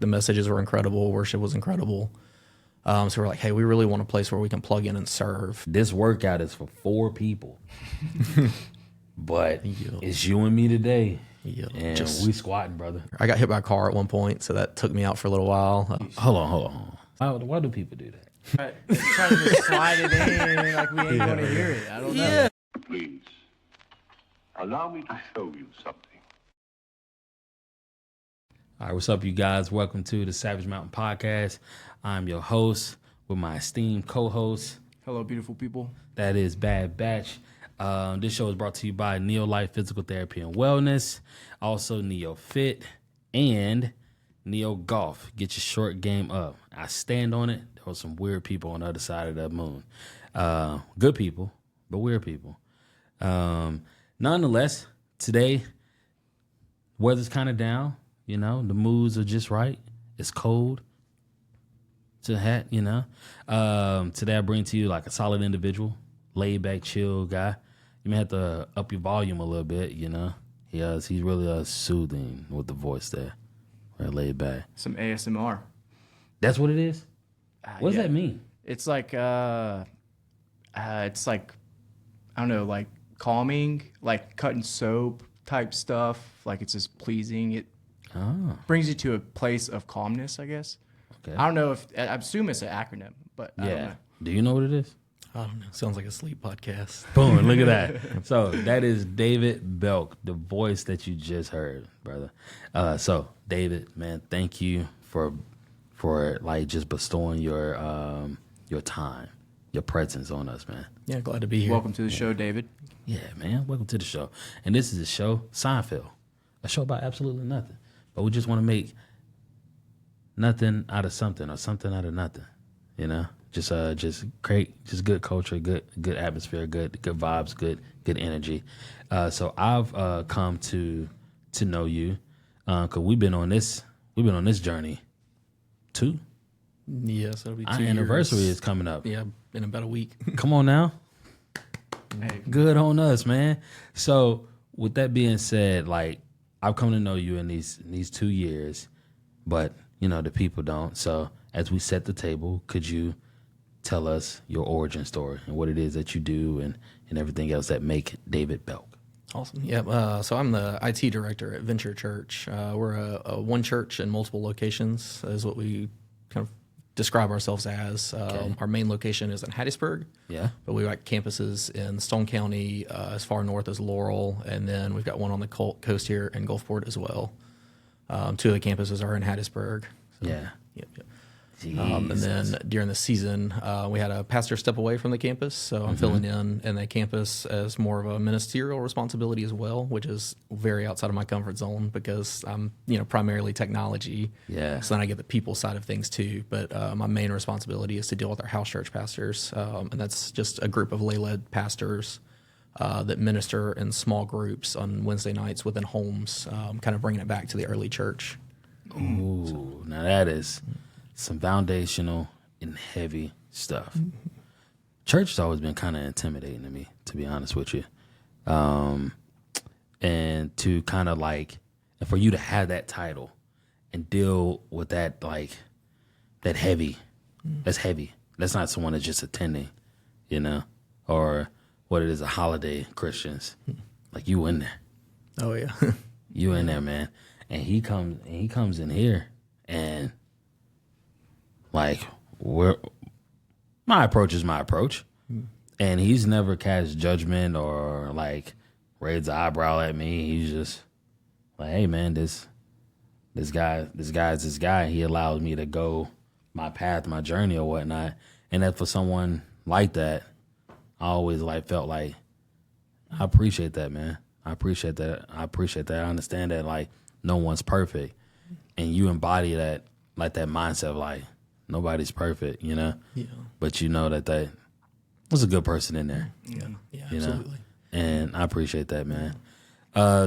the messages were incredible. Worship was incredible. So we're like, hey, we really want a place where we can plug in and serve. This workout is for 4 people, but it's you and me today. Yeah, and we squatting, brother. I got hit by a car at one point, so that took me out for a little while. Hold on. Why do people do that? Trying to just slide it in like we ain't going to hear it. I don't know. Please, allow me to show you something. All right, what's up, you guys? Welcome to the Savage Mountain Podcast. I'm your host with my esteemed co-host. Hello, beautiful people. That is Bad Batch. This show is brought to you by Neo Life Physical Therapy and Wellness, also Neo Fit, and Neo Golf. Get your short game up. I stand on it. There were some weird people on the other side of the moon. Good people, but weird people. Nonetheless, today, weather's kind of down. You know, the moods are just right. It's cold. It's a hat, you know. Today I bring to you like a solid individual, laid back, chill guy. You may have to up your volume a little bit, you know. He's really soothing with the voice there. Very laid back. Some ASMR. That's what it is? What does that mean? It's like, I don't know, like calming, like cutting soap type stuff. Like it's just pleasing. It brings you to a place of calmness, I guess. Okay. I don't know I assume it's an acronym, but I don't know. Do you know what it is? I don't know. Sounds like a sleep podcast. Boom, look at that. So that is David Belk, the voice that you just heard, brother. So David, man, thank you for like just bestowing your time, your presence on us, man. Yeah, glad to be here. Welcome to the show, David. Yeah, man, welcome to the show. And this is a show, Seinfeld, a show about absolutely nothing. But we just want to make nothing out of something or something out of nothing, you know? Just create just good culture, good atmosphere, good vibes, good energy. So I've come to know you because we've been on this journey too. Yes, it'll be 2 Our years. anniversary is coming up. Yeah, in about a week. Come on now. Hey. Good on us, man. So with that being said, like I've come to know you in these 2 years, but you know the people don't. So as we set the table, could you tell us your origin story and what it is that you do and everything else that make David Belk? Awesome. Yeah. So I'm the IT director at Venture Church. We're a one church in multiple locations is what we kind of describe ourselves as. Okay. Our main location is in Hattiesburg. Yeah. But we've got campuses in Stone County, as far north as Laurel, and then we've got one on the coast here in Gulfport as well. 2 of the campuses are in Hattiesburg. So, Yeah. Yep. And then during the season, we had a pastor step away from the campus, so I'm filling in the campus as more of a ministerial responsibility as well, which is very outside of my comfort zone because I'm, primarily technology. Yeah. So then I get the people side of things too, but my main responsibility is to deal with our house church pastors, and that's just a group of lay-led pastors that minister in small groups on Wednesday nights within homes, kind of bringing it back to the early church. Ooh, now that is some foundational and heavy stuff. Church has always been kind of intimidating to me, to be honest with you. And to kind of like, and for you to have that title and deal with that, like, that heavy, that's heavy. That's not someone that's just attending, or what it is, a holiday Christians. Like, you in there. Oh, yeah. You in there, man. And he comes in here and like my approach is my approach. And he's never cast judgment or like raised an eyebrow at me. He's just like, hey man, this guy's this guy. He allows me to go my path, my journey or whatnot. And that for someone like that, I always felt like I appreciate that, man. I appreciate that. I understand that like no one's perfect. And you embody that, like that mindset of like nobody's perfect, Yeah. But you know that was a good person in there. Yeah, absolutely. And I appreciate that, man.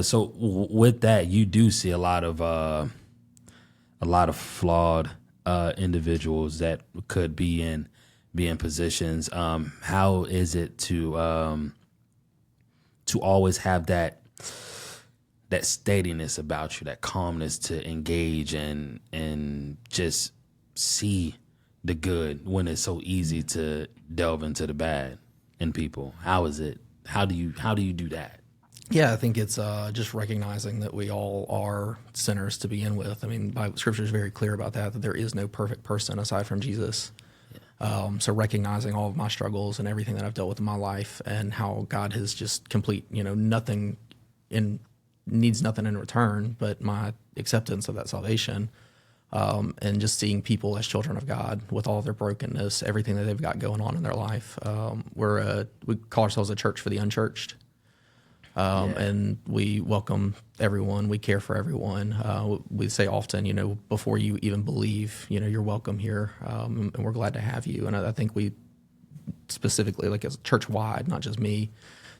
So with that, you do see a lot of flawed individuals that could be in positions. How is it to always have that that steadiness about you, that calmness to engage and just see the good when it's so easy to delve into the bad in people. How is it? How do you do that? Yeah, I think it's just recognizing that we all are sinners to begin with. I mean, Scripture is very clear about that there is no perfect person aside from Jesus. So recognizing all of my struggles and everything that I've dealt with in my life and how God has just needs nothing in return but my acceptance of that salvation. And just seeing people as children of God with all of their brokenness, everything that they've got going on in their life. We call ourselves a church for the unchurched. And we welcome everyone. We care for everyone. We say often, before you even believe, you're welcome here, and we're glad to have you. And I think we specifically, like as church-wide, not just me,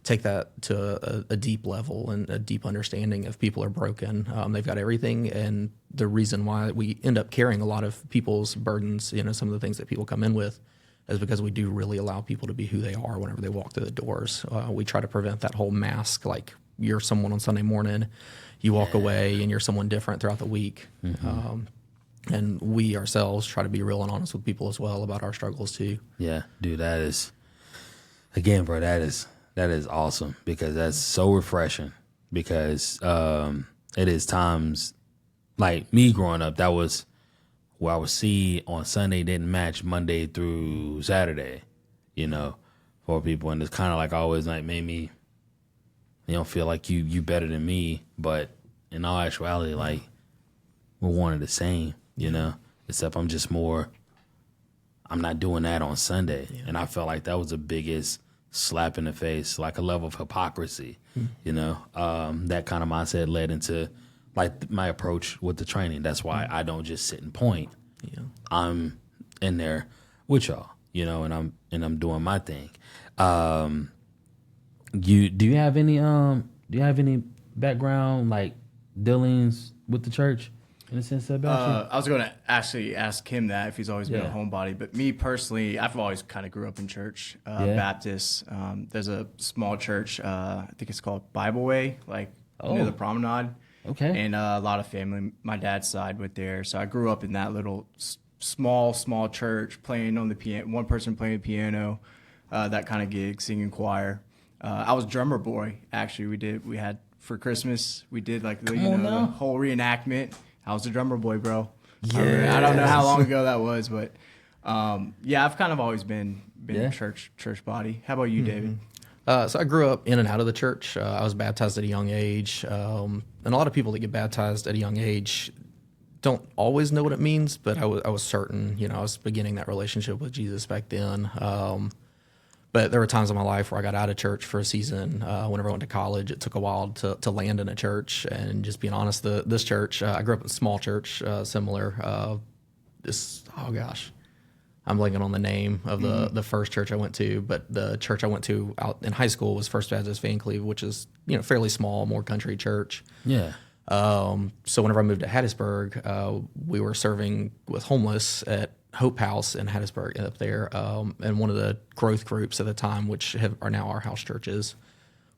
take that to a deep level and a deep understanding if people are broken. They've got everything, and the reason why we end up carrying a lot of people's burdens, some of the things that people come in with, is because we do really allow people to be who they are whenever they walk through the doors. We try to prevent that whole mask, like you're someone on Sunday morning, you walk away and you're someone different throughout the week. And we ourselves try to be real and honest with people as well about our struggles too. Yeah, dude, that is, again, bro, that is awesome, because that's so refreshing, because it is times like me growing up, that was where I would see on Sunday didn't match Monday through Saturday, for people. And it's kind of like always like made me, feel like you better than me. But in all actuality, like we're one and the same, except I'm not doing that on Sunday. Yeah. And I felt like that was the biggest slap in the face, like a level of hypocrisy, that kind of mindset led into like my approach with the training. That's why I don't just sit and point. Yeah. I'm in there with y'all, and I'm doing my thing. Do you have any background like dealings with the church in a sense about you? I was going to actually ask him that if he's always been a homebody, but me personally, I've always kind of grew up in church, Baptist. There's a small church, I think it's called Bible Way, like near the promenade. Okay. And a lot of family, my dad's side went there. So I grew up in that little small church, playing on the piano, one person playing the piano, that kind of gig, singing choir. I was drummer boy, actually. We had for Christmas, we did like the whole reenactment. I was a drummer boy, bro. Yeah. I don't know how long ago that was, but I've kind of always been a church body. How about you, David? So I grew up in and out of the church. I was baptized at a young age. And a lot of people that get baptized at a young age don't always know what it means, but I was certain, I was beginning that relationship with Jesus back then. But there were times in my life where I got out of church for a season. Whenever I went to college, it took a while to land in a church. And just being honest, this church, I grew up in a small church, similar. I'm blanking on the name of the first church I went to, but the church I went to out in high school was First Baptist Vancouver, which is fairly small, more country church. Yeah. So whenever I moved to Hattiesburg, we were serving with homeless at Hope House in Hattiesburg up there, and one of the growth groups at the time, which are now our house churches,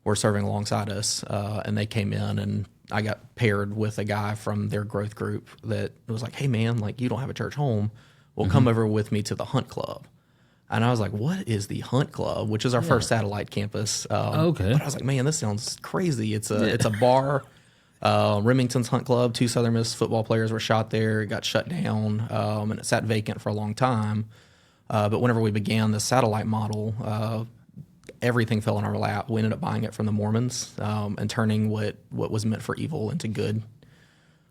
were serving alongside us, and they came in and I got paired with a guy from their growth group that was like, "Hey man, like you don't have a church home. Well, come over with me to the Hunt Club." And I was like, "What is the Hunt Club?" Which is our first satellite campus. Okay. But I was like, "Man, this sounds crazy." It's a bar. Remington's Hunt Club. 2 Southern Miss football players were shot there. It got shut down, and it sat vacant for a long time. But whenever we began the satellite model, everything fell in our lap. We ended up buying it from the Mormons and turning what was meant for evil into good.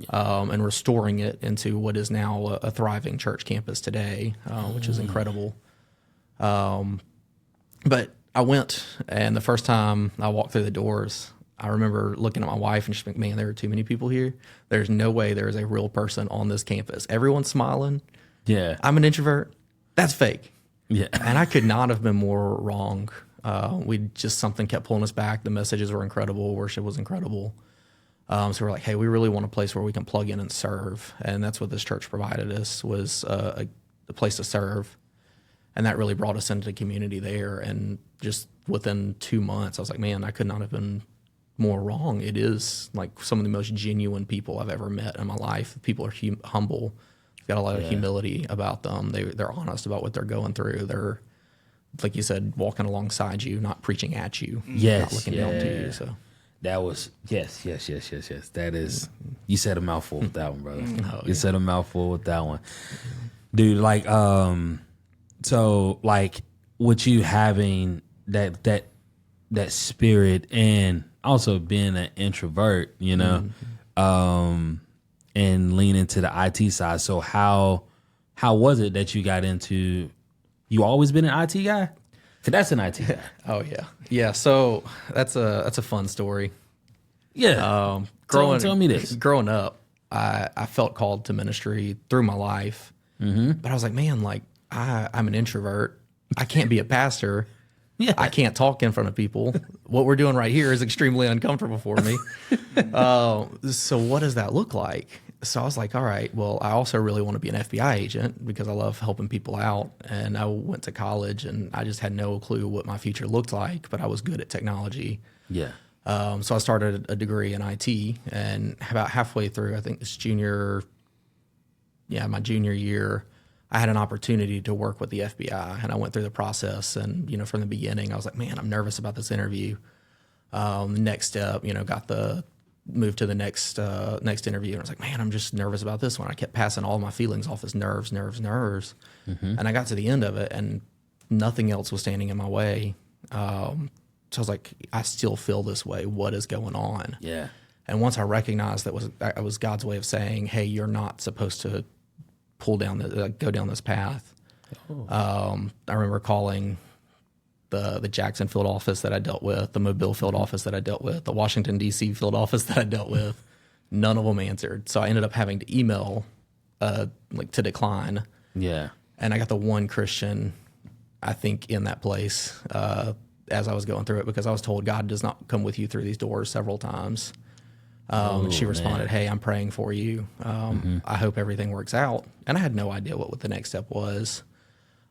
And restoring it into what is now a thriving church campus today, which is incredible. But I went, and the first time I walked through the doors, I remember looking at my wife and just thinking, man, there are too many people here. There's no way there is a real person on this campus. Everyone's smiling. Yeah. I'm an introvert. That's fake. Yeah. And I could not have been more wrong. Something kept pulling us back. The messages were incredible. Worship was incredible. So we're like, hey, we really want a place where we can plug in and serve. And that's what this church provided us, was a place to serve. And that really brought us into the community there. And just within 2 months, I was like, man, I could not have been more wrong. It is like some of the most genuine people I've ever met in my life. People are humble, got a lot of humility about them. They're honest about what they're going through. They're, like you said, walking alongside you, not preaching at you, not looking down to you. So that was yes. That is, you said a mouthful with that one, brother. You said a mouthful with that one, dude. Like, so like with you having that spirit and also being an introvert, you know, and lean into the IT side. So how was it that you got into? You always been an IT guy? 'Cause that's an IT guy. Oh yeah. So that's a fun story. Yeah. Tell me this. Growing up, I felt called to ministry through my life, but I was like, man, like I'm an introvert. I can't be a pastor. Yeah. I can't talk in front of people. What we're doing right here is extremely uncomfortable for me. So what does that look like? So I was like, all right, well, I also really want to be an FBI agent because I love helping people out. And I went to college and I just had no clue what my future looked like, but I was good at technology. Yeah. So I started a degree in IT, and about halfway through, I think my junior year, I had an opportunity to work with the FBI, and I went through the process. And, you know, from the beginning, I was like, man, I'm nervous about this interview. The next step, you know, moved to the next interview, and I was like, man, I'm just nervous about this one. I kept passing all my feelings off as nerves. And I got to the end of it, and nothing else was standing in my way. So I was like, I still feel this way. What is going on? Yeah. And once I recognized that was God's way of saying, hey, you're not supposed to go down this path. I remember calling the Jackson field office that I dealt with, the Mobile field office that I dealt with, the Washington, D.C. field office that I dealt with. None of them answered. So I ended up having to email to decline. Yeah. And I got the one Christian, I think, in that place as I was going through it, because I was told God does not come with you through these doors several times. And she responded, hey, I'm praying for you. I hope everything works out. And I had no idea what the next step was.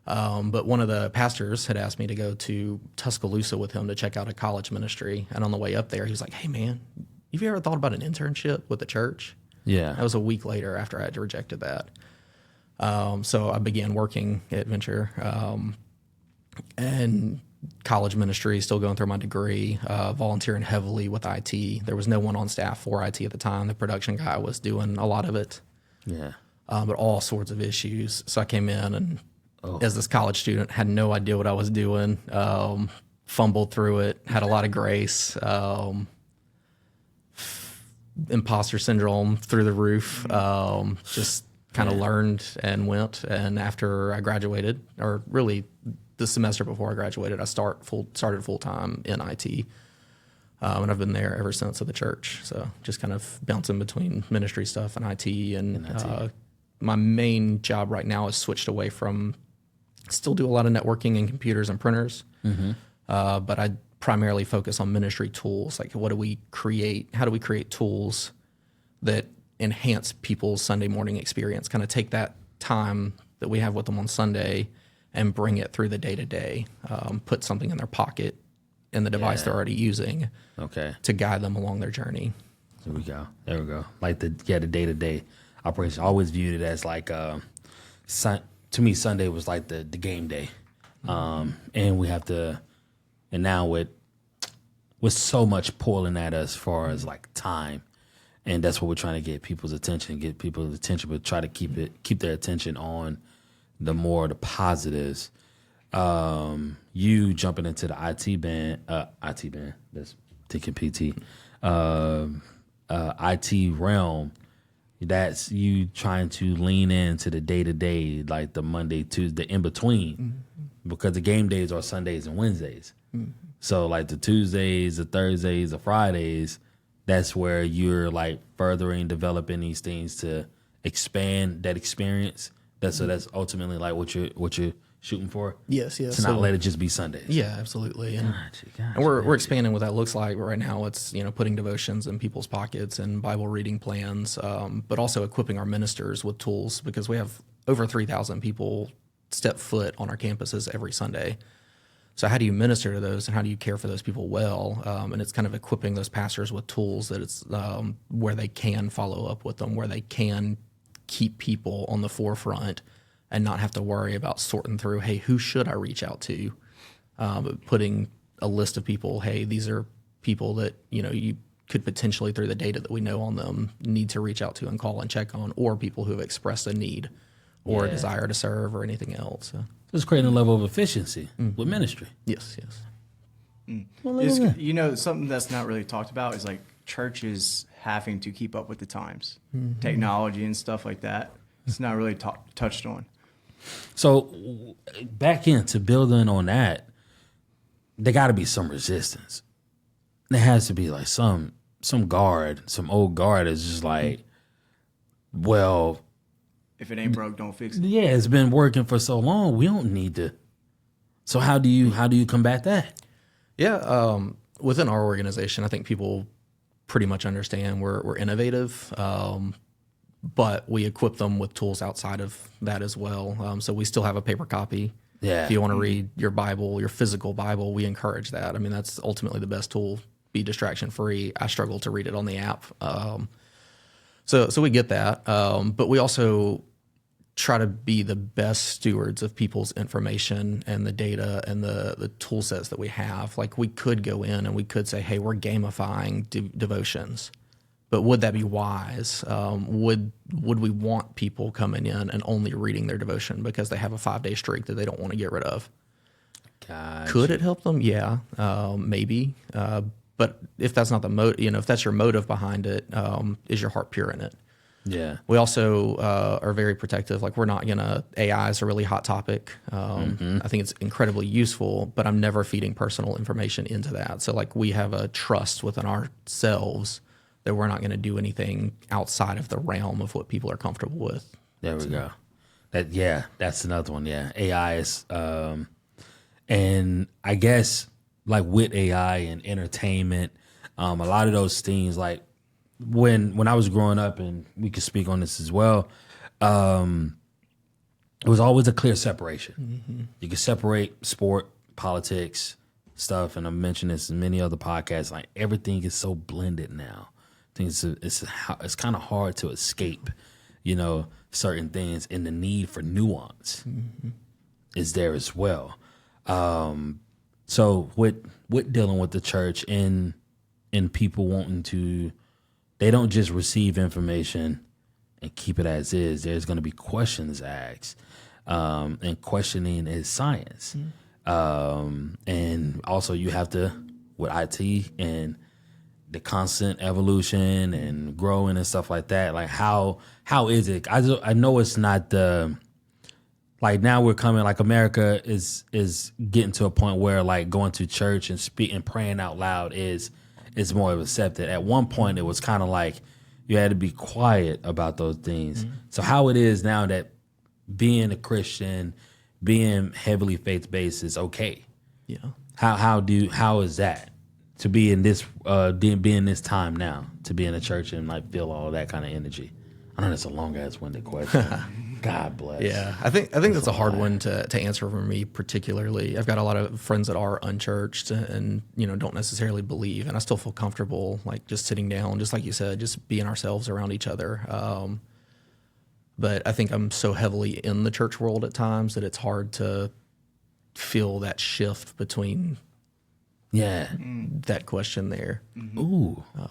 But one of the pastors had asked me to go to Tuscaloosa with him to check out a college ministry. And on the way up there, he was like, hey, man, have you ever thought about an internship with the church? Yeah. That was a week later after I had rejected that. So I began working at Venture and college ministry, still going through my degree, volunteering heavily with IT. There was no one on staff for IT at the time. The production guy was doing a lot of it. Yeah. But all sorts of issues. So I came in and as this college student, had no idea what I was doing, fumbled through it, had a lot of grace, imposter syndrome through the roof, just kind of learned and went. And after I graduated, or really the semester before I graduated, I started full-time in IT. And I've been there ever since at the church. So just kind of bouncing between ministry stuff and IT. And my main job right now is switched away from, still do a lot of networking and computers and printers. But I primarily focus on ministry tools. Like, what do we create? How do we create tools that enhance people's Sunday morning experience? Kind of take that time that we have with them on Sunday and bring it through the day-to-day, put something in their pocket in the device they're already using to guide them along their journey. There we go. Like the day-to-day operation. I always viewed it as like, to me, Sunday was like the game day. And we have to, and now with so much pulling at us as far as like time, and that's what we're trying to get people's attention, but try to keep their attention on the positives. You jumping into the IT band, that's thinking PT, IT realm, that's you trying to lean into the day-to-day, like the Monday, Tuesday, in between, because the game days are Sundays and Wednesdays. So like the Tuesdays, the Thursdays, the Fridays, that's where you're like furthering, developing these things to expand that experience. That's ultimately like what you're shooting for. Yes. To not let it just be Sundays. Yeah, absolutely. And, gotcha. and we're expanding what that looks like. But right now, it's putting devotions in people's pockets and Bible reading plans, but also equipping our ministers with tools, because we have over 3,000 people step foot on our campuses every Sunday. So how do you minister to those, and how do you care for those people well? And it's kind of equipping those pastors with tools that it's where they can follow up with them, where they can keep people on the forefront and not have to worry about sorting through, hey, who should I reach out to? But putting a list of people, hey, these are people that, you could potentially, through the data that we know on them, need to reach out to and call and check on, or people who have expressed a need or a desire to serve or anything else. So. It's creating a level of efficiency with ministry. Yes. Well, something that's not really talked about is like churches having to keep up with the times, technology and stuff like that. It's not really touched on. So back into building on that, there got to be some resistance. There has to be like some guard, some old guard is just like, well, if it ain't broke, don't fix it. Yeah, it's been working for so long. We don't need to. So how do you combat that? Yeah, within our organization, I think people pretty much understand we're innovative, but we equip them with tools outside of that as well. So we still have a paper copy. Yeah. If you want to read your Bible, your physical Bible, we encourage that. I mean, that's ultimately the best tool. Be distraction free. I struggle to read it on the app. So we get that, but we also try to be the best stewards of people's information and the data and the tool sets that we have. Like we could go in and we could say, hey, we're gamifying devotions, but would that be wise? Would we want people coming in and only reading their devotion because they have a 5-day streak that they don't want to get rid of? Gotcha. Could it help them? Yeah, maybe. But if that's not the if that's your motive behind it, is your heart pure in it? Yeah. We also are very protective. Like AI is a really hot topic. I think it's incredibly useful, but I'm never feeding personal information into that. So like we have a trust within ourselves that we're not going to do anything outside of the realm of what people are comfortable with. There we go. That's another one. Yeah. AI is, and I guess like with AI and entertainment, a lot of those things, like when I was growing up, and we could speak on this as well, it was always a clear separation. You could separate sport, politics, stuff, and I've mentioned this in many other podcasts. Like everything is so blended now. I think it's kind of hard to escape, certain things, and the need for nuance is there as well. So with dealing with the church and people wanting to, they don't just receive information and keep it as is. There's going to be questions asked, and questioning is science. And also you have to, with IT and the constant evolution and growing and stuff like that, like how is it? I know it's not the, like now we're coming, like America is getting to a point where like going to church and speaking, praying out loud is more accepted. At one point, it was kind of like you had to be quiet about those things. So how it is now that being a Christian, being heavily faith-based is okay. Yeah. How is that to be in this be in this time now, to be in a church and like feel all that kind of energy? I know that's a long ass winded question. God bless. Yeah, I think that's a hard one to answer for me particularly. I've got a lot of friends that are unchurched and don't necessarily believe, and I still feel comfortable like just sitting down, just like you said, just being ourselves around each other. But I think I'm so heavily in the church world at times that it's hard to feel that shift between that question there. Ooh, there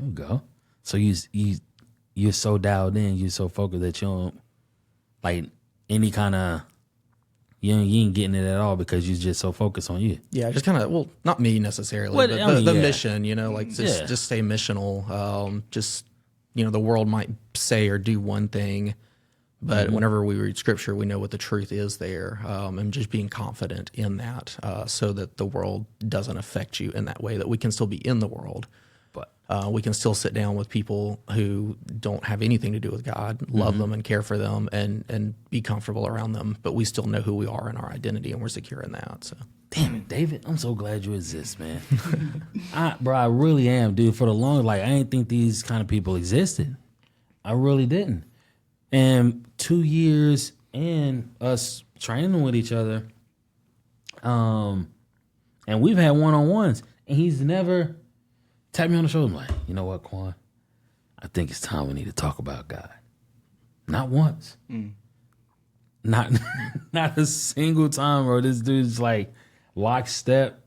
we go. So you're so dialed in, you're so focused that you don't like any kind of, you ain't getting it at all because you're just so focused on you. Yeah, just kind of, well, not me necessarily, but the mission, just stay missional. The world might say or do one thing, but whenever we read scripture, we know what the truth is there, and just being confident in that, so that the world doesn't affect you in that way, that we can still be in the world, but we can still sit down with people who don't have anything to do with God, love them and care for them and be comfortable around them, but we still know who we are and our identity, and we're secure in that. So. Damn it, David, I'm so glad you exist, man. I really am, dude. For the long, I didn't think these kind of people existed. I really didn't. And 2 years in us training with each other, And we've had one-on-ones, and he's never tapped me on the shoulder. I'm like, you know what, Quan? I think it's time we need to talk about God. Not once. Not a single time, bro. This dude's like lockstep.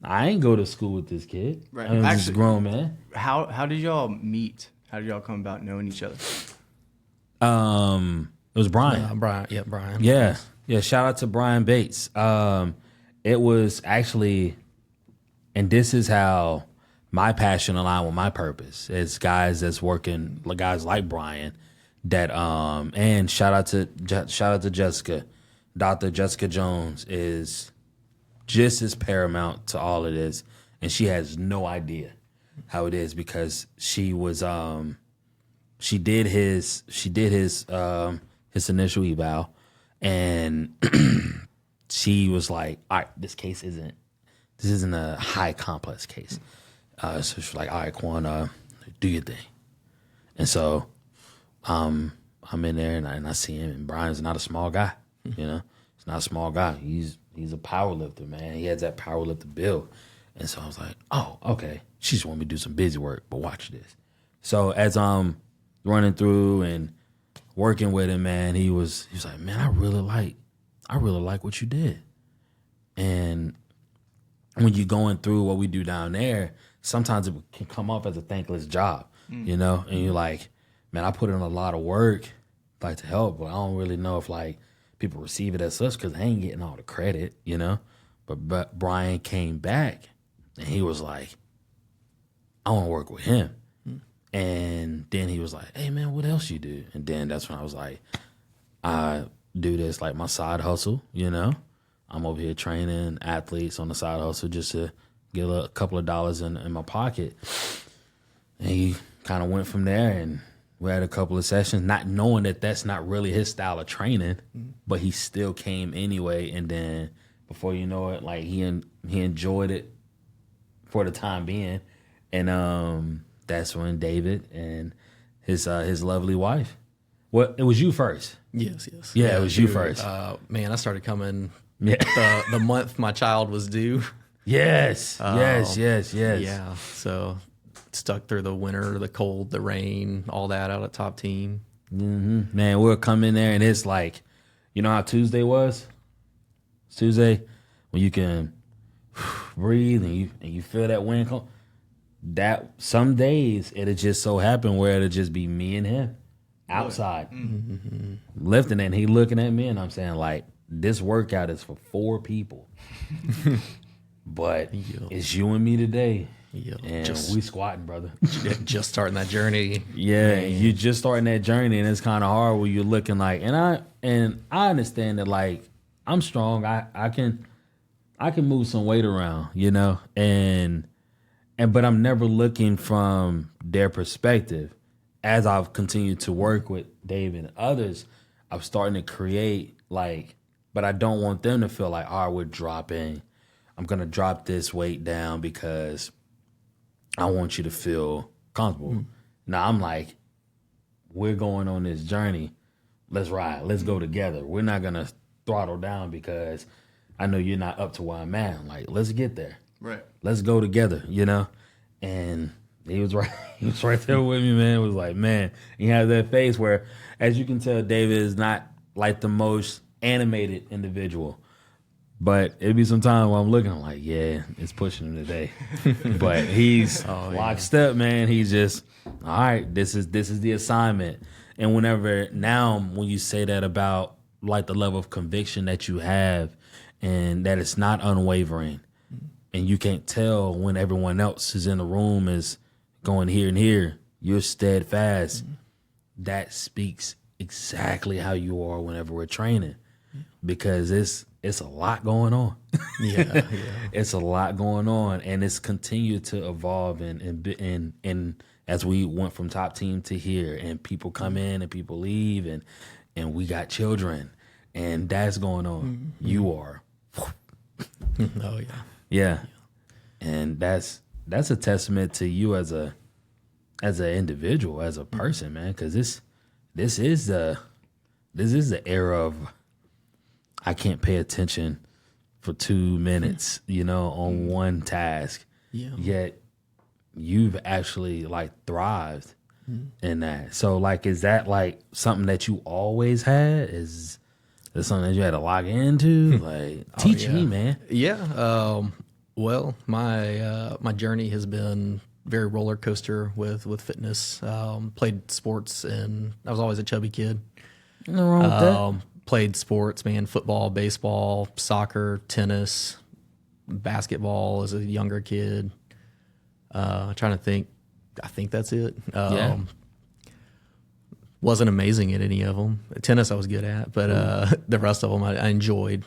I ain't go to school with this kid. Right. I'm just a grown man. How did y'all meet? How did y'all come about knowing each other? It was Brian. Brian. Yeah, Brian. Yeah. Shout out to Brian Bates. It was actually, and this is how my passion aligned with my purpose. It's guys that's working, guys like Brian, that and shout out to Jessica. Dr. Jessica Jones is just as paramount to all of this, and she has no idea how it is because she was she did his initial eval, and she was like, all right, this isn't a high complex case. So she's like, all right, Quan, do your thing. And so I'm in there and I see him, and Brian's not a small guy, you know? He's not a small guy. He's a power lifter, man. He has that power lifter build. And so I was like, oh, okay. She just want me to do some busy work, but watch this. So as I'm running through and working with him, man, he was like, man, I really like what you did. And when you're going through what we do down there, sometimes it can come off as a thankless job, you know? And you're like, man, I put in a lot of work like to help, but I don't really know if like people receive it as such because I ain't getting all the credit, you know? But Brian came back and he was like, I want to work with him. And then he was like, hey, man, what else you do? And then that's when I was like, I do this like my side hustle, you know? I'm over here training athletes on the side hustle just to get a couple of dollars in my pocket. And he kind of went from there, and we had a couple of sessions, not knowing that that's not really his style of training, but he still came anyway. And then before you know it, like he enjoyed it for the time being. And that's when David and his lovely wife. Well, it was you first. Yes. Yeah, it was you first. Man, I started coming Yeah. the month my child was due. Yes. Yeah. So stuck through the winter, the cold, the rain, all that out at Top Team. Mm-hmm. Man, we'll come in there and it's like, you know how Tuesday was? It's Tuesday when you can breathe and you feel that wind come. That some days it'll just so happen where it'll just be me and him outside lifting, and he looking at me, and I'm saying like, this workout is for 4 people, but it's you and me today, and we squatting, brother. Just starting that journey. Yeah, you're just starting that journey, and it's kind of hard when you're looking like, and I understand that like I'm strong, I can move some weight around, you know, but I'm never looking from their perspective. As I've continued to work with Dave and others, I'm starting to create like, but I don't want them to feel like, all right, we're dropping. I'm going to drop this weight down because I want you to feel comfortable. Now I'm like, we're going on this journey. Let's ride. Let's go together. We're not going to throttle down because I know you're not up to where I'm at. I'm like, let's get there. Right. Let's go together, you know? And he was right there with me, man. It was like, man, he had that face where, as you can tell, David is not like the most animated individual. But it'd be some time where I'm looking, I'm like, yeah, it's pushing him today. But he's lockstep, man. He's just, all right, this is the assignment. And when you say that about like the level of conviction that you have and that it's not unwavering, and you can't tell when everyone else is in the room is going here and here, you're steadfast. That speaks exactly how you are whenever we're training, because it's a lot going on. Yeah. It's a lot going on, and it's continued to evolve and as we went from Top Team to here, and people come in and people leave, and we got children, and that's going on. You are. Oh yeah. Yeah. And that's a testament to you as an individual, as a person, man, because this is the era of I can't pay attention for 2 minutes, on one task. Yeah. Yet you've actually like thrived in that. So like, is that like something that you always had? Is it something that you had to log into? Like, teach me, man. Yeah. Well, my journey has been very roller coaster with fitness. Played sports, and I was always a chubby kid. Nothing wrong with that. Played sports, man, football, baseball, soccer, tennis, basketball as a younger kid. Trying to think. I think that's it. Wasn't amazing at any of them. Tennis I was good at, but the rest of them I enjoyed,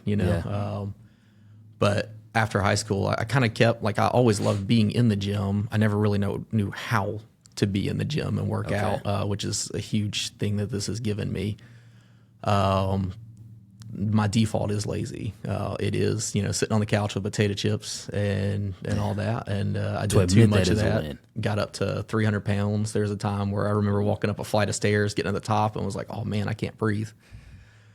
but after high school, I kind of kept, like, I always loved being in the gym. I never really knew how to be in the gym and work out, which is a huge thing that this has given me. My default is lazy. It is, sitting on the couch with potato chips and all that. And I did too much of that. Got up to 300 pounds. There's a time where I remember walking up a flight of stairs, getting to the top, and was like, oh man, I can't breathe.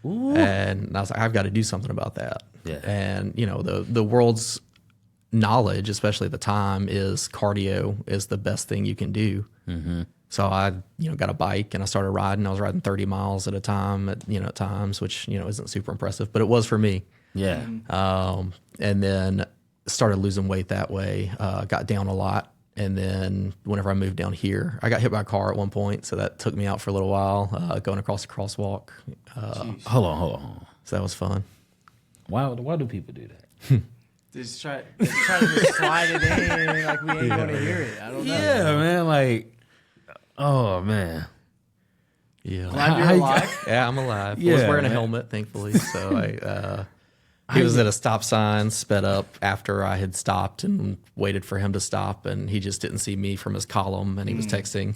Ooh. And I was like, I've got to do something about that. Yeah. And, the world's knowledge, especially at the time, is cardio is the best thing you can do. Mm-hmm. So I, got a bike and I started riding. I was riding 30 miles at a time at times, which, isn't super impressive, but it was for me. Yeah. And then started losing weight that way. Got down a lot. And then whenever I moved down here, I got hit by a car at one point. So that took me out for a little while, going across the crosswalk. Hold on. So that was fun. Why do people do that? Just try to slide it in like we ain't going to hear it. I don't know. Yeah, man. Like, oh, man. Yeah. Glad you're alive. Yeah, I'm alive. Yeah, I was wearing a man. helmet, thankfully. So he was at a stop sign, sped up after I had stopped and waited for him to stop. And he just didn't see me from his column, and he was texting.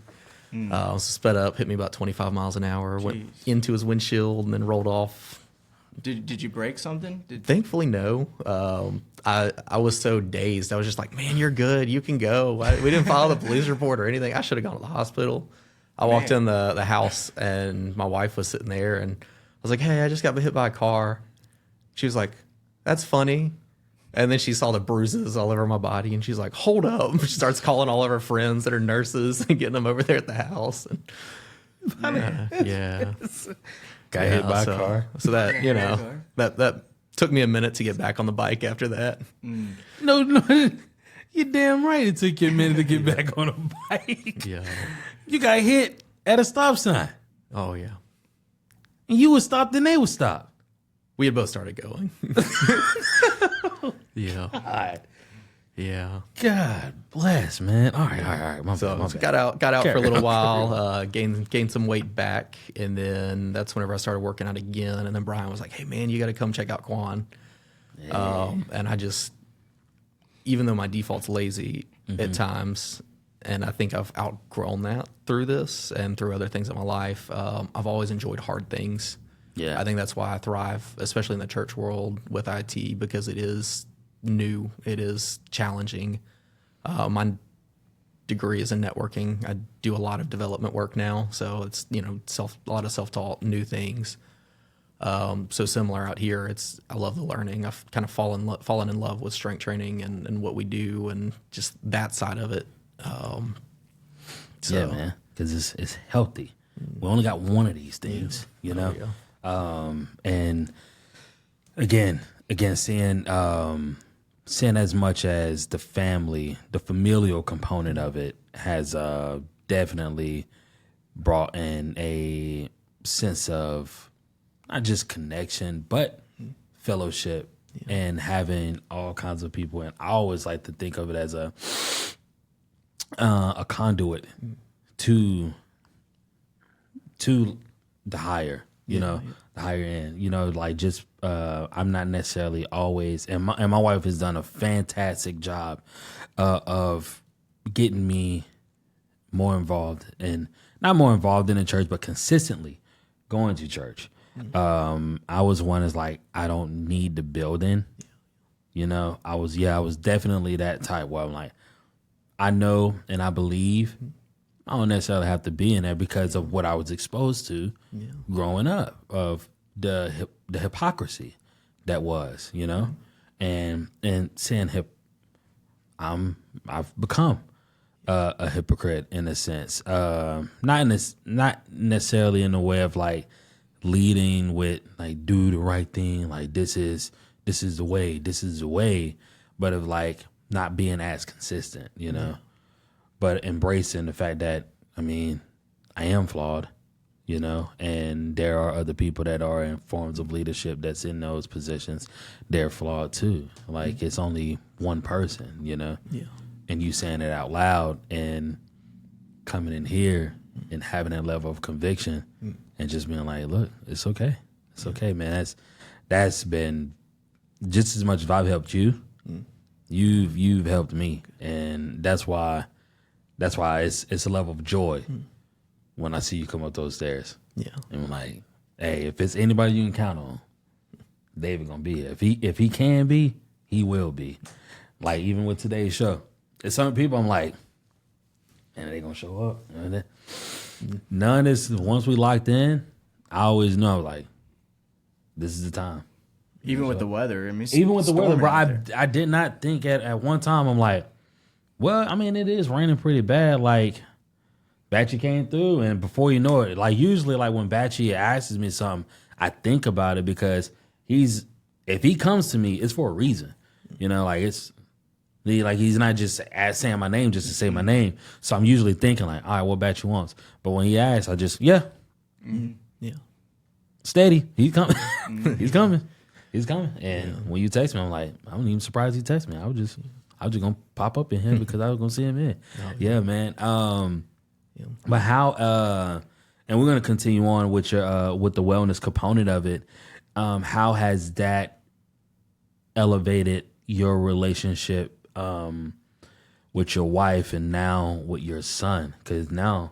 So sped up, hit me about 25 miles an hour, went into his windshield, and then rolled off. Did you break something? Thankfully, no. I was so dazed. I was just like, man, you're good. You can go. We didn't file the police report or anything. I should have gone to the hospital. I walked in the house, and my wife was sitting there, and I was like, hey, I just got hit by a car. She was like, that's funny. And then she saw the bruises all over my body, and she's like, hold up. She starts calling all of her friends that are nurses and getting them over there at the house. And, yeah. Got hit by a car. So that, that took me a minute to get back on the bike after that. No, you're damn right. It took you a minute to get back on a bike. Yeah. You got hit at a stop sign. Oh, yeah. And you was stopped and they was stopped. We had both started going. Yeah. God. Yeah. God bless, man. All right. My So bad. got out for a little while, gained some weight back, and then that's whenever I started working out again. And then Brian was like, "Hey, man, you got to come check out Quan." And I just, even though my default's lazy at times, and I think I've outgrown that through this and through other things in my life, I've always enjoyed hard things. Yeah. I think that's why I thrive, especially in the church world with IT, because it is new, it is challenging. My degree is in networking. I do a lot of development work now, so it's a lot of self-taught new things. So similar out here, I love the learning. I've kind of fallen in love with strength training and what we do and just that side of it. Yeah, man, because it's healthy. We only got one of these things, and again, seeing as much as the familial component of it has definitely brought in a sense of not just connection, but fellowship and having all kinds of people. And I always like to think of it as a conduit to the higher, the higher end, like just, I'm not necessarily always, and my wife has done a fantastic job of getting me not more involved in the church, but consistently going to church. I was one is like, I don't need the building. I was definitely that type where I'm like, I know and I believe I don't necessarily have to be in there because of what I was exposed to growing up, of the hypocrisy that was, and saying I've become a hypocrite in a sense. Not necessarily in the way of like leading with like do the right thing, like this is the way, but of like not being as consistent, you know. But embracing the fact that I am flawed, you know, and there are other people that are in forms of leadership that's in those positions. They're flawed too. Like it's only one person, you know. Yeah. And you saying it out loud and coming in here and having that level of conviction and just being like, look, it's okay. It's okay, man. That's been just as much as I've helped you. You've helped me. And that's why it's a level of joy when I see you come up those stairs. Yeah. And I'm like, hey, if it's anybody you can count on, David gonna be here. If he can be, he will be. Like even with today's show. There's some people I'm like, and they gonna show up. And none is once we locked in, I always know like this is the time. Even with the weather, I mean, Even with the weather, bro, storming out I did not think at one time I'm like, well, I mean, it is raining pretty bad. Like, Batchy came through, and before you know it, like usually, like when Batchy asks me something, I think about it because if he comes to me, it's for a reason. You know, like he's not just saying my name just to say my name. So I'm usually thinking like, all right, what Batchy wants. But when he asks, I just yeah, steady. He's coming. He's coming. He's coming. And when you text me, I'm like, I'm even surprised he texted me. I was just gonna pop up in him because I was gonna see him in. Yeah, man. But how? And we're gonna continue on with your with the wellness component of it. How has that elevated your relationship with your wife and now with your son? Because now,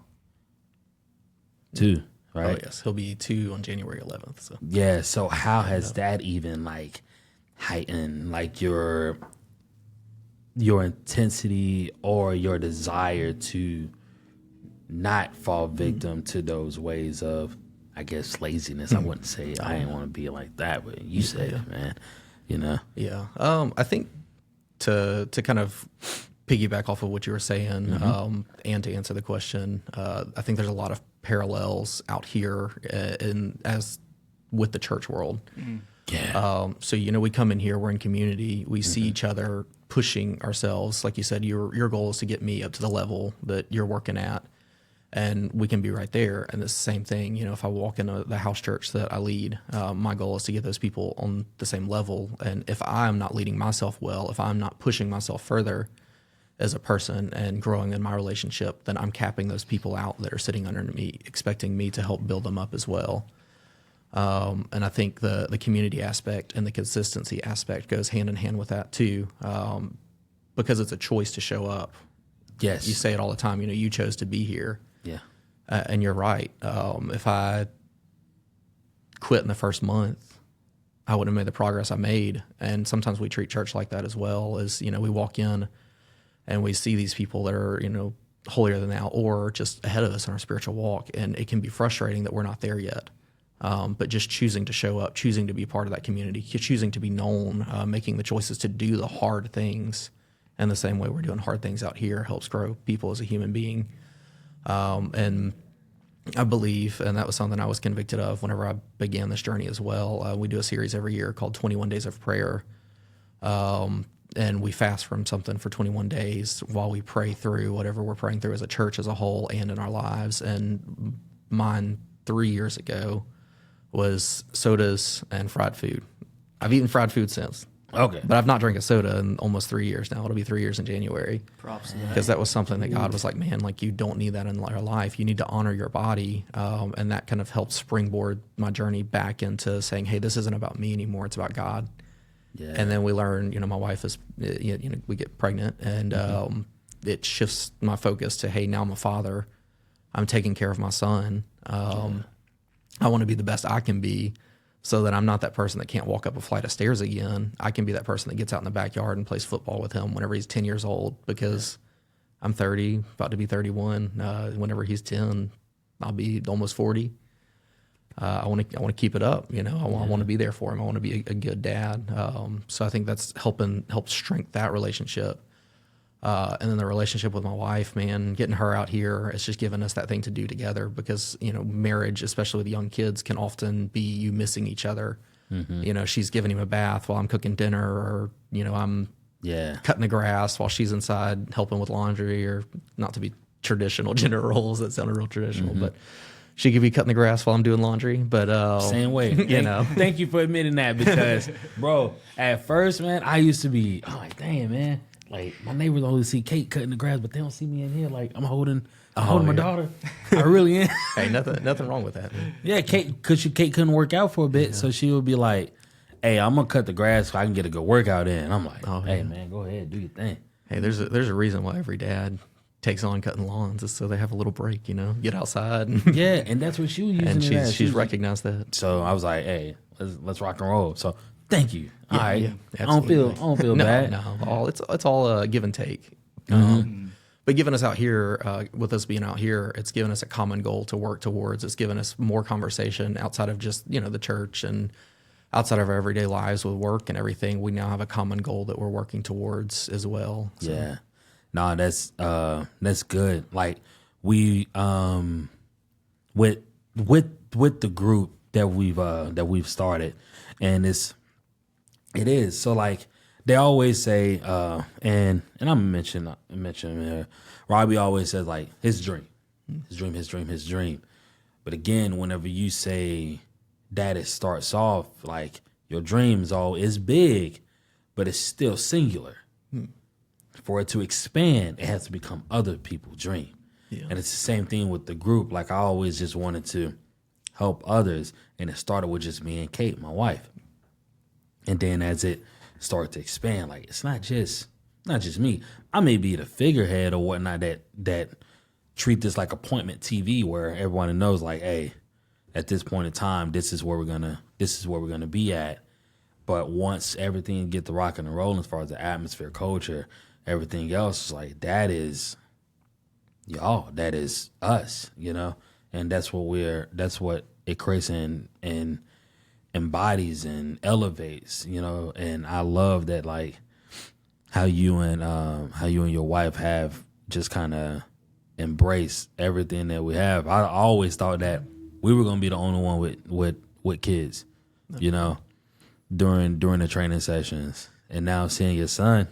2, right? Oh yes, he'll be 2 on January 11th. So yeah. So how has that even like heightened like your intensity or your desire to not fall victim to those ways of, I guess, laziness? I wouldn't say I didn't want to be like that, but you said it, man. You know? Yeah. I think to kind of piggyback off of what you were saying, and to answer the question, I think there's a lot of parallels out here as with the church world. Yeah. So, you know, we come in here, we're in community, we see each other pushing ourselves. Like you said, your goal is to get me up to the level that you're working at, and we can be right there. And it's the same thing, you know, if I walk into the house church that I lead, my goal is to get those people on the same level. And if I'm not leading myself well, if I'm not pushing myself further as a person and growing in my relationship, then I'm capping those people out that are sitting under me, expecting me to help build them up as well. And I think the community aspect and the consistency aspect goes hand in hand with that too, because it's a choice to show up. Yes. You say it all the time, you know, you chose to be here. Yeah. And you're right. If I quit in the first month, I wouldn't have made the progress I made. And sometimes we treat church like that as well. As, you know, we walk in and we see these people that are, you know, holier than thou or just ahead of us in our spiritual walk. And it can be frustrating that we're not there yet. But just choosing to show up, choosing to be part of that community, choosing to be known, making the choices to do the hard things in the same way we're doing hard things out here helps grow people as a human being. And I believe, and that was something I was convicted of whenever I began this journey as well. We do a series every year called 21 Days of Prayer. And we fast from something for 21 days while we pray through whatever we're praying through as a church as a whole and in our lives. And mine 3 years ago was sodas and fried food. I've eaten fried food since. Okay. But I've not drank a soda in almost 3 years now. It'll be 3 years in January. Props to that. Because that was something that God was like, man, like you don't need that in your life. You need to honor your body. And that kind of helped springboard my journey back into saying, hey, this isn't about me anymore. It's about God. Yeah. And then we learn, you know, my wife is, you know, we get pregnant and it shifts my focus to, hey, now I'm a father. I'm taking care of my son. I want to be the best I can be so that I'm not that person that can't walk up a flight of stairs again. I can be that person that gets out in the backyard and plays football with him whenever he's 10 years old because I'm 30, about to be 31. Whenever he's 10, I'll be almost 40. I want to keep it up. You know, I want to be there for him. I want to be a good dad. So I think that's helped strengthen that relationship. And then the relationship with my wife, man, getting her out here, it's just given us that thing to do together because, you know, marriage, especially with young kids, can often be you missing each other. You know, she's giving him a bath while I'm cooking dinner, or, you know, I'm cutting the grass while she's inside helping with laundry, or not to be traditional gender roles. That sounded real traditional, but she could be cutting the grass while I'm doing laundry. But same way, Thank you for admitting that, because, bro, at first, man, I used to be, like, damn, man. Like, my neighbors always see Kate cutting the grass, but they don't see me in here. Like, I'm holding my daughter. I really am. Hey, nothing wrong with that, man. Yeah, Kate couldn't work out for a bit, so she would be like, hey, I'm going to cut the grass so I can get a good workout in. And I'm like, hey, man, go ahead, do your thing. Hey, there's a reason why every dad takes on cutting lawns, is so they have a little break, you know, get outside. Yeah, and that's what she was using. And she's recognized that. So I was like, hey, let's rock and roll. So thank you. All right. Yeah, I don't feel bad. No, it's all give and take. But given us out here, with us being out here, it's given us a common goal to work towards. It's given us more conversation outside of just, you know, the church, and outside of our everyday lives with work and everything. We now have a common goal that we're working towards as well. So. Yeah. No, that's good. Like, we with the group that we've started, and it is so, like, they always say, and I'm mentioning here, Robbie always says, like, his dream. But again, whenever you say that, it starts off like your dream is big, but it's still singular. For it to expand, it has to become other people's dream. Yeah. And it's the same thing with the group. Like, I always just wanted to help others, and it started with just me and Kate, my wife. And then as it started to expand, like, it's not just me. I may be the figurehead or whatnot that treat this like appointment TV, where everyone knows, like, hey, at this point in time, this is where we're gonna be at. But once everything get the rocking and rolling, as far as the atmosphere, culture, everything else, is like, that is y'all, that is us, you know? And that's what it creates and embodies and elevates, you know? And I love that, like, how you and your wife have just kind of embraced everything that we have. I always thought that we were gonna be the only one with kids, you know, during the training sessions. And now seeing your son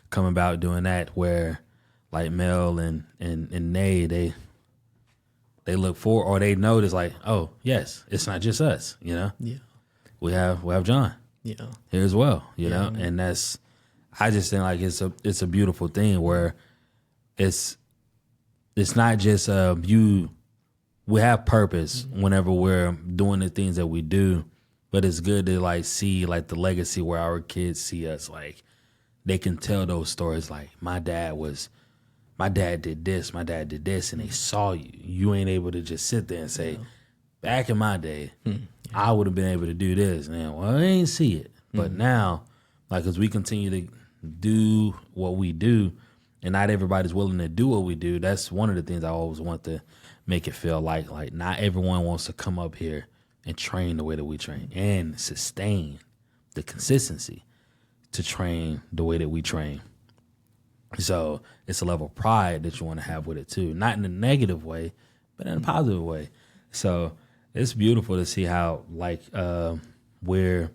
come about doing that, where, like, Mel and Nay, they look for, or they notice, like, oh yes, it's not just us, you know. Yeah, we have John, here as well, you know. And I just think, like, it's a beautiful thing where it's not just we have purpose whenever we're doing the things that we do, but it's good to, like, see, like, the legacy where our kids see us, like, they can tell those stories, like, my dad did this, and they saw you. You ain't able to just sit there and say, back in my day, I would have been able to do this. And, well, I ain't see it. But now, like, as we continue to do what we do, and not everybody's willing to do what we do, that's one of the things I always want to make it feel like not everyone wants to come up here and train the way that we train and sustain the consistency to train the way that we train. So it's a level of pride that you want to have with it too, not in a negative way, but in a positive way. So it's beautiful to see how, like, we've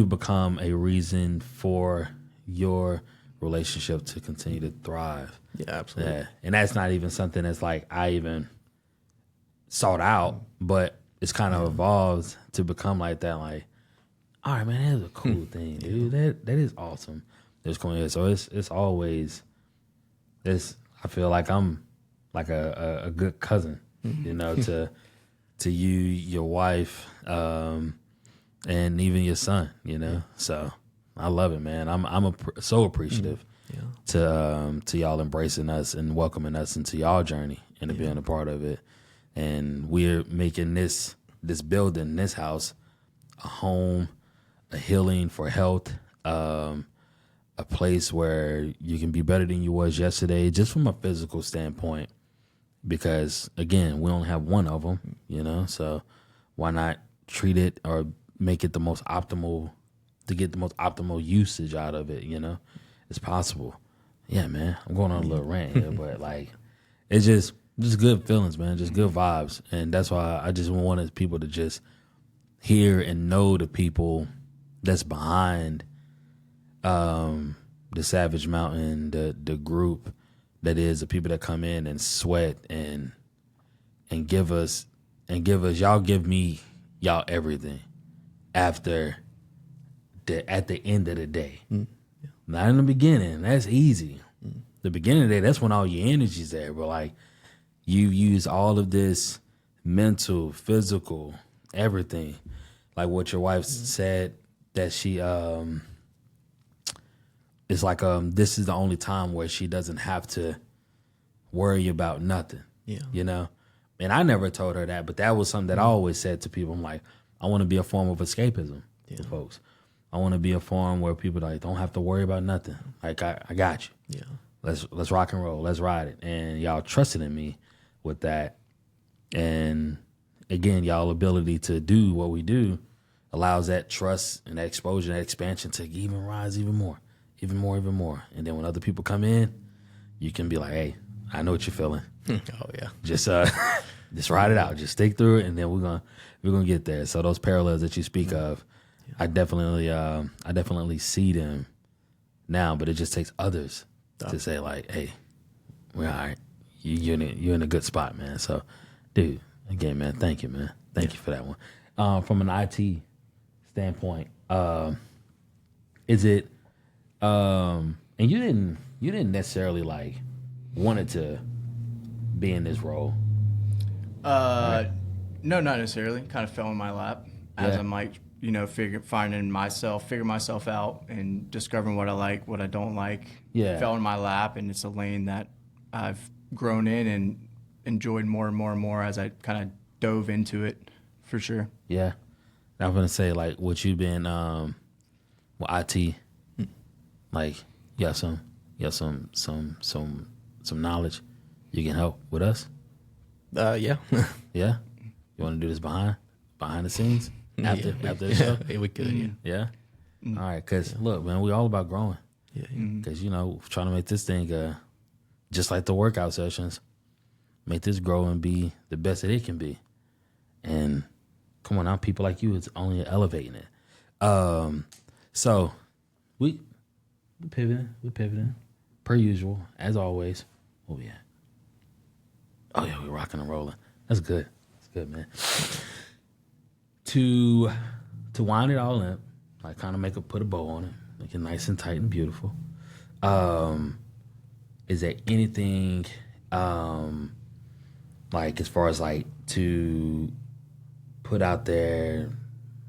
become a reason for your relationship to continue to thrive. Yeah, absolutely. Yeah. And that's not even something that's, like, I even sought out, but it's kind of evolved to become like that. Like, all right, man, that is a cool thing, dude. That is awesome. So it's always this. I feel like I'm like a good cousin, you know, to you, your wife, and even your son, you know. So I love it, man. I'm so appreciative to y'all embracing us and welcoming us into y'all journey and to being a part of it. And we're making this building, this house, a home, a healing for health, a place where you can be better than you was yesterday, just from a physical standpoint. because again, we only have one of them, you know. So why not treat it or make it the most optimal to get the most optimal usage out of it, you know? It's possible. Yeah, man. I'm going on a little rant here, but like, it's just good feelings, man. Just good vibes, and that's why I just wanted people to just hear and know the people that's behind the Savage Mountain, the group that is the people that come in and sweat and give us y'all give me y'all everything at the end of the day. Not in the beginning. That's easy. The beginning of the day, that's when all your energy's there. But like, you use all of this mental, physical, everything. Like what your wife said, that she it's like this is the only time where she doesn't have to worry about nothing. Yeah. You know? And I never told her that, but that was something that I always said to people. I'm like, I want to be a form of escapism to folks. I want to be a forum where people like don't have to worry about nothing. Like I got you. Yeah. Let's rock and roll. Let's ride it. And y'all trusted in me with that. And again, y'all ability to do what we do allows that trust and that exposure, that expansion to even rise even more. And then when other people come in, you can be like, hey, I know what you're feeling. Oh yeah. Just ride it out. Just stick through it, and then we're gonna get there. So those parallels that you speak of, I definitely see them now, but it just takes others to say like, hey, we're all right. You're in a good spot, man. So, dude, again, man, thank you, man. Thank you for that one. From an IT standpoint, is it and you didn't necessarily like wanted to be in this role? No, not necessarily. Kind of fell in my lap as I'm like, figure myself out and discovering what I like, what I don't like. Yeah. Fell in my lap, and it's a lane that I've grown in and enjoyed more and more and more as I kind of dove into it, for sure. Yeah. I'm gonna say like what you've been IT, like you got some knowledge you can help with us. Yeah. Yeah. You want to do this behind the scenes after the show? Yeah, we could. Yeah. All right. Cause look, man, we all about growing. Yeah. Cause trying to make this thing just like the workout sessions, make this grow and be the best that it can be. And come on now, people like you, it's only elevating it. So we're pivoting per usual, as always. Oh yeah, we're rocking and rolling. That's good. That's good, man. To wind it all up, like kind of put a bow on it, make it nice and tight and beautiful. Is there anything like as far as like to put out there,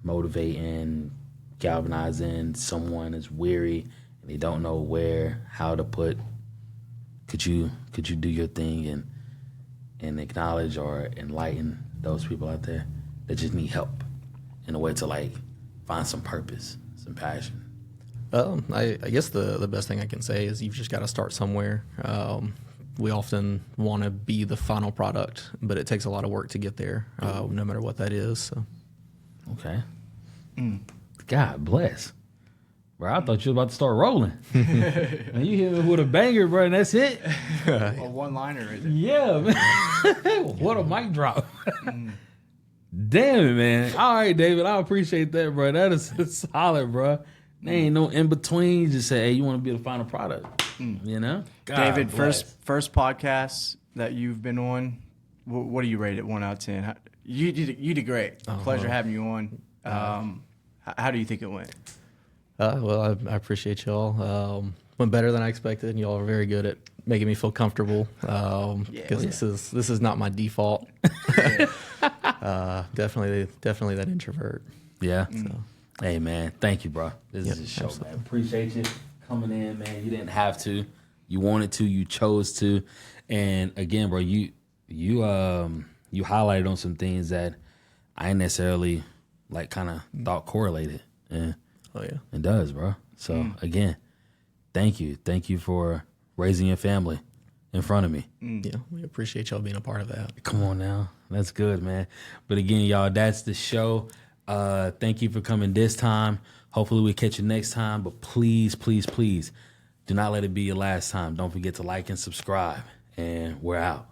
motivating, galvanizing someone is weary and they don't know how to put? Could you do your thing and acknowledge or enlighten those people out there that just need help in a way to like find some purpose, some passion? I guess the best thing I can say is you've just got to start somewhere. We often want to be the final product, but it takes a lot of work to get there, no matter what that is. So. Okay. God bless. Bro, I thought you were about to start rolling. And you hit me with a banger, bro, and that's it. A one-liner right there. Yeah, man. What a mic drop. Damn it, man. All right, David, I appreciate that, bro. That is solid, bro. There ain't no in-between. You just say, hey, you want to be the final product, God David, bless. first podcast that you've been on, what do you rate it 1 out of 10? You did great. Pleasure having you on. How do you think it went? Well, I appreciate y'all. Went better than I expected. Y'all are very good at making me feel comfortable. Because this is not my default. Definitely that introvert. Yeah. So. Hey, man, thank you, bro. This is a show, absolutely. Man. Appreciate you coming in, man. You didn't have to. You wanted to. You chose to. And again, bro, you highlighted on some things that I ain't necessarily like kind of thought correlated. And it does, bro. So again, thank you for raising your family in front of me. Yeah, we appreciate y'all being a part of that. Come on now. That's good, man. But again, y'all, that's the show. Thank you for coming this time. Hopefully we catch you next time. But please, please, please do not let it be your last time. Don't forget to like and subscribe. And we're out.